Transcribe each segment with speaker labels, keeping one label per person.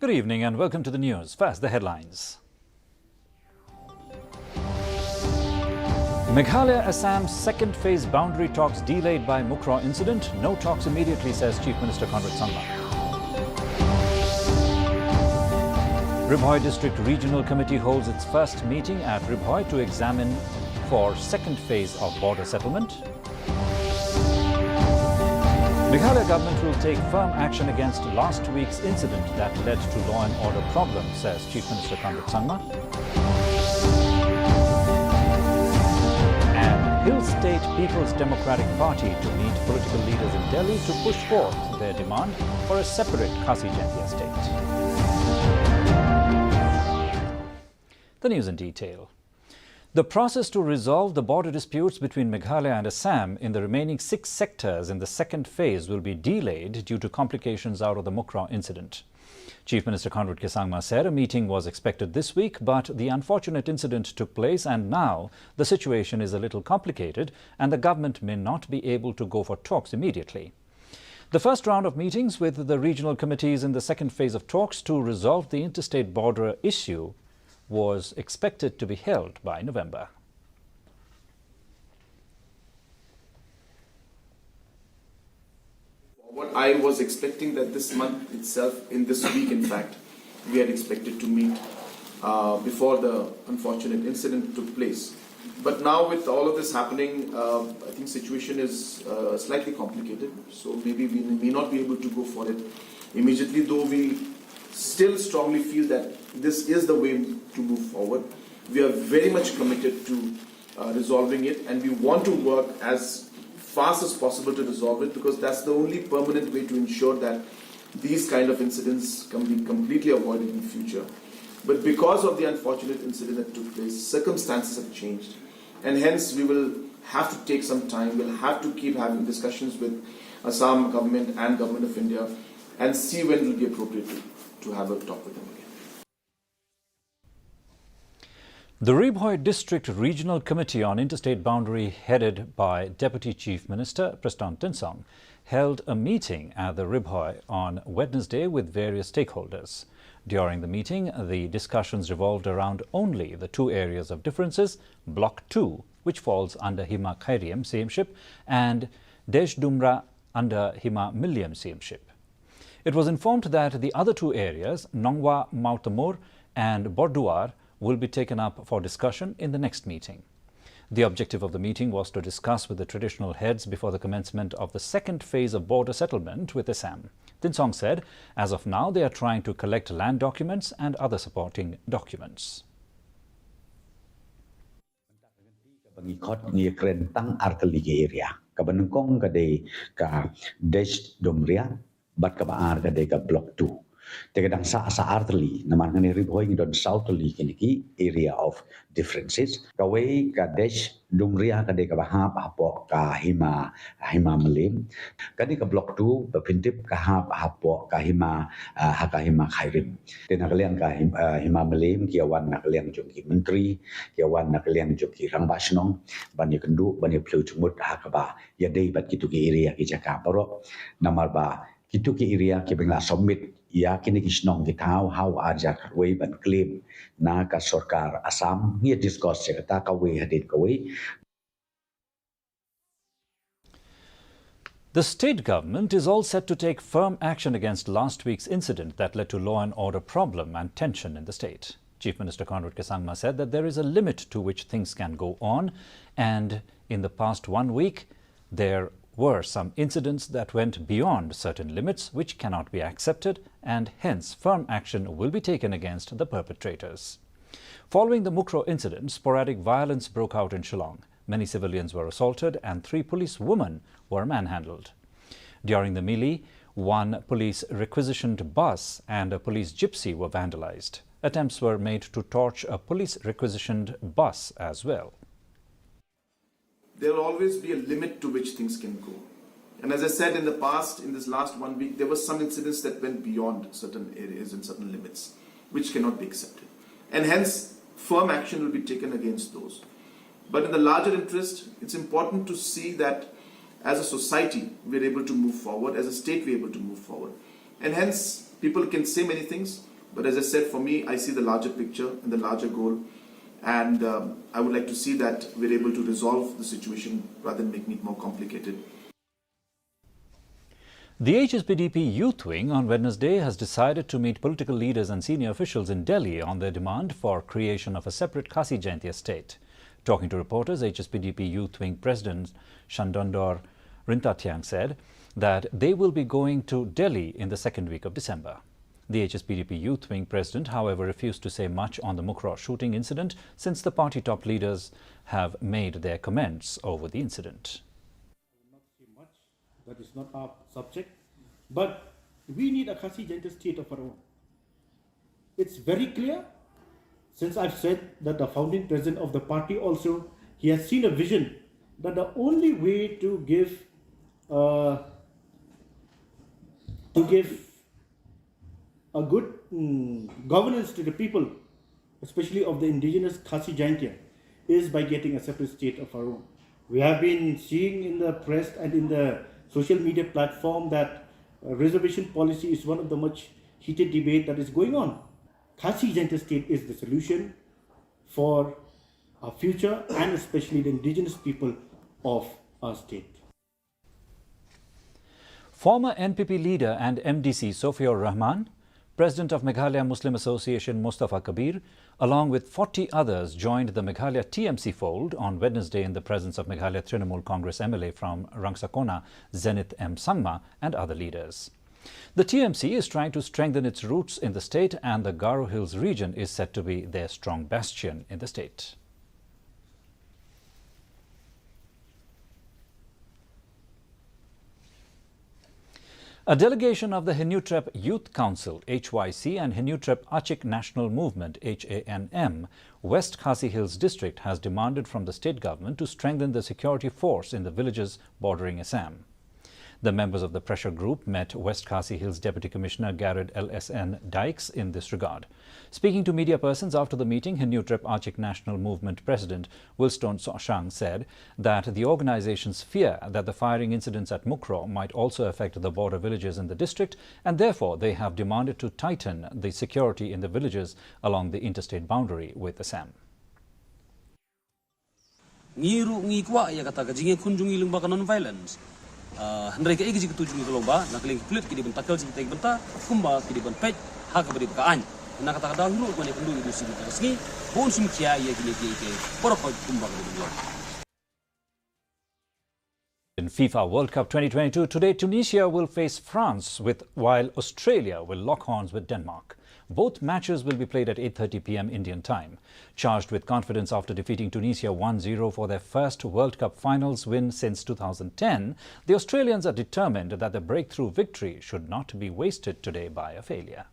Speaker 1: Good evening and welcome to the news. First, the headlines. Meghalaya-Assam's second phase boundary talks delayed by Mukra incident. No talks immediately, says Chief Minister Conrad Sangma. Ribhoi District Regional Committee holds its first meeting at Ribhoi to examine for second phase of border settlement. Meghalaya government will take firm action against last week's incident that led to law and order problems, says Chief Minister Conrad Sangma. And Hill State People's Democratic Party to meet political leaders in Delhi to push forth their demand for a separate Khasi Jaintia state. The news in detail. The process to resolve the border disputes between Meghalaya and Assam in the remaining 6 sectors in the second phase will be delayed due to complications out of the Mukra incident. Chief Minister Conrad Sangma said a meeting was expected this week, but the unfortunate incident took place and now the situation is a little complicated and the government may not be able to go for talks immediately. The first round of meetings with the regional committees in the second phase of talks to resolve the interstate border issue was expected to be held by November.
Speaker 2: What I was expecting that this month itself, in this week in fact, we had expected to meet before the unfortunate incident took place. But now with all of this happening, I think situation is slightly complicated. So maybe we may not be able to go for it immediately, though we still strongly feel that this is the way to move forward. We are very much committed to resolving it, and we want to work as fast as possible to resolve it, because that's the only permanent way to ensure that these kind of incidents can be completely avoided in the future. But because of the unfortunate incident that took place, circumstances have changed, and hence we will have to take some time. We'll have to keep having discussions with Assam government and Government of India and see when it will be appropriate to have a talk with them again.
Speaker 1: The Ribhoi District Regional Committee on Interstate Boundary, headed by Deputy Chief Minister Prasthant Tinsong, held a meeting at the Ribhoi on Wednesday with various stakeholders. During the meeting, the discussions revolved around only the 2 areas of differences, Block 2, which falls under Hima Khairiam CMship, and Desh Dumra under Hima Milliam CMship. It was informed that the other 2 areas, Nongwa Mautamur and Borduar, will be taken up for discussion in the next meeting. The objective of the meeting was to discuss with the traditional heads before the commencement of the second phase of border settlement with Assam. Tinsong said, as of now, they are trying to collect land documents and other supporting documents.
Speaker 3: Block 2. Tegadang sa artli naman ngani Ribhoi ngidon southerly kiniki area of differences. Kawai ka Desh Dumria kade ka bahap hapo ka Hima Melim. Kadi ka Block 2 bapintip ka hapo ka Hima Khairiam. Tinakalian ka Hima Melim kiawan nakalian jungki menteri, kiawan nakalian jungki rangbasnong, banyak kendu banyak pelu cumut hakaba yadai bat kitu ki area ki Jakaparo namarba kitu ki area ki bengla submit ya kini kisnong kitau how aja karway ban claim na ka sarkar Assam ni discuss kata kaway hadin kaway.
Speaker 1: The state government is all set to take firm action against last week's incident that led to law and order problem and tension in the state. Chief Minister Conrad Sangma said that there is a limit to which things can go on, and in the past 1 week there were some incidents that went beyond certain limits which cannot be accepted, and hence firm action will be taken against the perpetrators. Following the Mukra incident, sporadic violence broke out in Shillong. Many civilians were assaulted and 3 police women were manhandled. During the melee, 1 police requisitioned bus and a police gypsy were vandalized. Attempts were made to torch a police requisitioned bus as well.
Speaker 2: There will always be a limit to which things can go. And as I said in the past, in this last 1 week, there were some incidents that went beyond certain areas and certain limits, which cannot be accepted. And hence, firm action will be taken against those. But in the larger interest, it's important to see that as a society, we're able to move forward, as a state, we're able to move forward. And hence, people can say many things. But as I said, for me, I see the larger picture and the larger goal. And I would like to see that we're able to resolve the situation rather than making it more complicated.
Speaker 1: The HSPDP Youth Wing on Wednesday has decided to meet political leaders and senior officials in Delhi on their demand for creation of a separate Khasi Jayanti estate. Talking to reporters, HSPDP Youth Wing President Shandondor Rintathyang said that they will be going to Delhi in the second week of December. The HSPDP Youth Wing President, however, refused to say much on the Mukra shooting incident since the party top leaders have made their comments over the incident.
Speaker 4: That is not our subject, but we need a Khasi Jayanti state of our own. It's very clear, since I've said that the founding president of the party also, he has seen a vision that the only way to give a good governance to the people, especially of the indigenous Khasi Jayantia, is by getting a separate state of our own. We have been seeing in the press and in the social media platform that reservation policy is one of the much heated debate that is going on. Khasi Jayanti state is the solution for our future and especially the indigenous people of our state.
Speaker 1: Former NPP leader and MDC Sofiur Rahman, President of Meghalaya Muslim Association Mustafa Kabir, along with 40 others joined the Meghalaya TMC fold on Wednesday in the presence of Meghalaya Trinamool Congress MLA from Rangsakona, Zenith M. Sangma and other leaders. The TMC is trying to strengthen its roots in the state, and the Garo Hills region is said to be their strong bastion in the state. A delegation of the Henutrep Youth Council HYC and Henutrep Achik National Movement HANM West Khasi Hills District has demanded from the state government to strengthen the security force in the villages bordering Assam. The members of the pressure group met West Khasi Hills Deputy Commissioner Garrett LSN Dykes in this regard. Speaking to media persons after the meeting, Henutrep Achik National Movement President Wilstone Soshang said that the organizations fear that the firing incidents at Mukro might also affect the border villages in the district, and therefore they have demanded to tighten the security in the villages along the interstate boundary with Assam.
Speaker 5: Non-violence. Hendrai ke igi ketujuh itu lomba, nak keling kulit kini bentakal sih kita bentak, kumba kini benpej, hak beri pekaan. Nak kata kata dulu mana pendu itu sih kita resmi, pun sumkia ia kini ke porok kumba kini bentak.
Speaker 1: In FIFA World Cup 2022, today Tunisia will face France while Australia will lock horns with Denmark. Both matches will be played at 8:30 p.m. Indian time. Charged with confidence after defeating Tunisia 1-0 for their first World Cup finals win since 2010, the Australians are determined that the breakthrough victory should not be wasted today by a failure.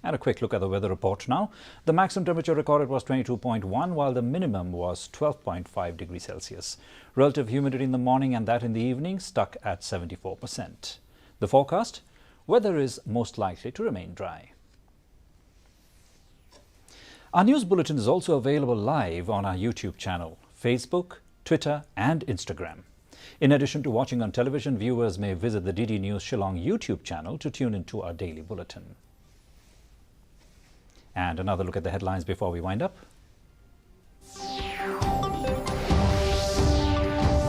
Speaker 1: And a quick look at the weather report now. The maximum temperature recorded was 22.1, while the minimum was 12.5 degrees Celsius. Relative humidity in the morning and that in the evening stuck at 74%. The forecast: weather is most likely to remain dry. Our news bulletin is also available live on our YouTube channel, Facebook, Twitter and Instagram. In addition to watching on television, viewers may visit the DD News Shillong YouTube channel to tune into our daily bulletin. And another look at the headlines before we wind up.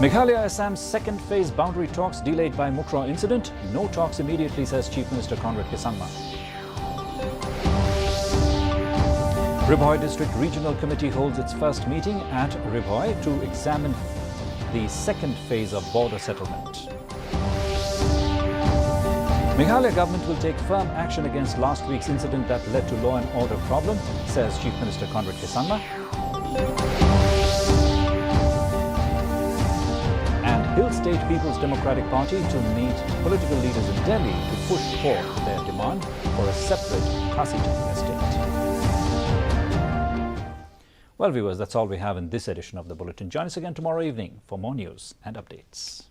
Speaker 1: Meghalaya Assam's second phase boundary talks delayed by Mukra incident. No talks immediately, says Chief Minister Conrad Kisangma. Ribhoy District Regional Committee holds its first meeting at Ribhoy to examine the second phase of border settlement. Meghalaya government will take firm action against last week's incident that led to law and order problem, says Chief Minister Conrad Kisangma. And Hill State People's Democratic Party to meet political leaders in Delhi to push forth their demand for a separate Khasi Jayanti estate. Well, viewers, that's all we have in this edition of the Bulletin. Join us again tomorrow evening for more news and updates.